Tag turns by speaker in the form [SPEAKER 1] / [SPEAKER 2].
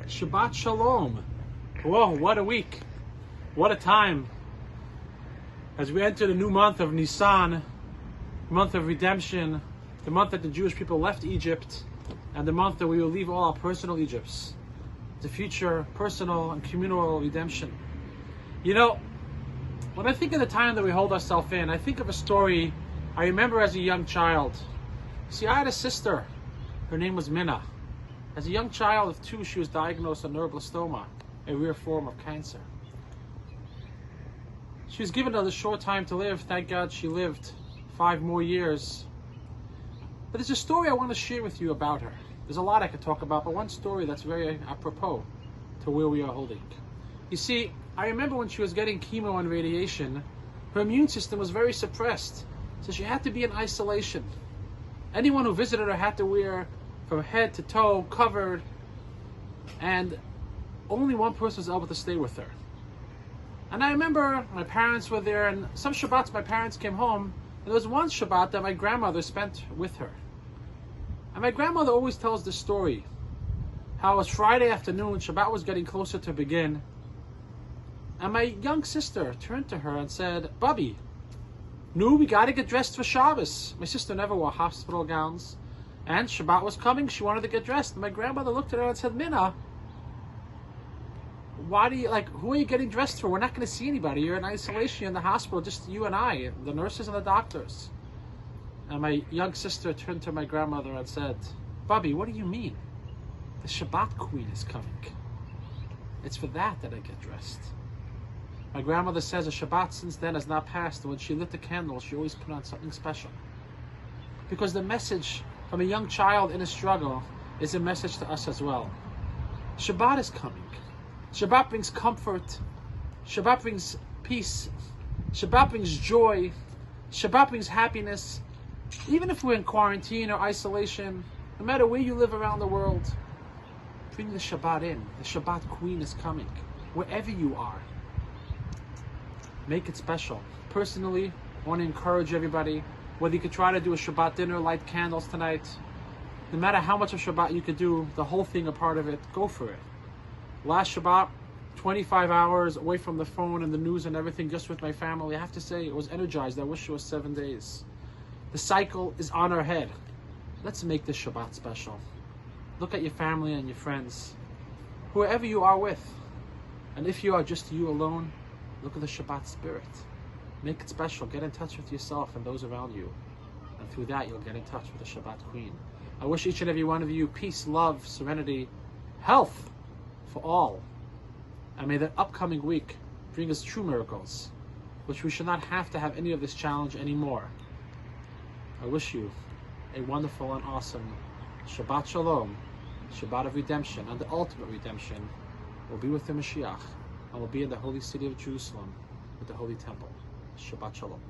[SPEAKER 1] Shabbat Shalom. Whoa, what a week. What a time. As we enter the new month of Nisan, the month of redemption, the month that the Jewish people left Egypt, and the month that we will leave all our personal Egypts. The future personal and communal redemption. You know, when I think of the time that we hold ourselves in, I think of a story I remember as a young child. See, I had a sister. Her name was Mina. As a young child of 2, she was diagnosed with neuroblastoma, a rare form of cancer. She was given a short time to live. Thank God she lived 5 more years. But there's a story I want to share with you about her. There's a lot I could talk about, but one story that's very apropos to where we are holding. You see, I remember when she was getting chemo and radiation, her immune system was very suppressed, so she had to be in isolation. Anyone who visited her had to wear from head to toe covered, and only one person was able to stay with her. And I remember my parents were there, and some Shabbats my parents came home, and there was one Shabbat that my grandmother spent with her. And my grandmother always tells this story, how it was Friday afternoon, Shabbat was getting closer to begin, and my young sister turned to her and said, "Bubby, we gotta get dressed for Shabbos." My sister never wore hospital gowns, and Shabbat was coming, she wanted to get dressed. And my grandmother looked at her and said, "Mina, who are you getting dressed for? We're not gonna see anybody. You're in isolation, you're in the hospital, just you and I, the nurses and the doctors." And my young sister turned to my grandmother and said, "Bubby, what do you mean? The Shabbat Queen is coming. It's for that I get dressed." My grandmother says a Shabbat since then has not passed, and when she lit the candle, she always put on something special. Because the message from a young child in a struggle is a message to us as well. Shabbat is coming. Shabbat brings comfort. Shabbat brings peace. Shabbat brings joy. Shabbat brings happiness. Even if we're in quarantine or isolation, no matter where you live around the world, bring the Shabbat in. The Shabbat Queen is coming. Wherever you are, make it special. Personally, I want to encourage everybody, whether you could try to do a Shabbat dinner, light candles tonight, no matter how much of Shabbat you could do, the whole thing a part of it, go for it. Last Shabbat, 25 hours away from the phone and the news and everything, just with my family. I have to say, it was energized. I wish it was 7 days. The cycle is on our head. Let's make this Shabbat special. Look at your family and your friends, whoever you are with. And if you are just you alone, look at the Shabbat spirit. Make it special. Get in touch with yourself and those around you. And through that, you'll get in touch with the Shabbat Queen. I wish each and every one of you peace, love, serenity, health for all. And may the upcoming week bring us true miracles, which we should not have to have any of this challenge anymore. I wish you a wonderful and awesome Shabbat Shalom, Shabbat of redemption, and the ultimate redemption will be with the Mashiach, and will be in the holy city of Jerusalem with the Holy Temple. Shabbat Shalom.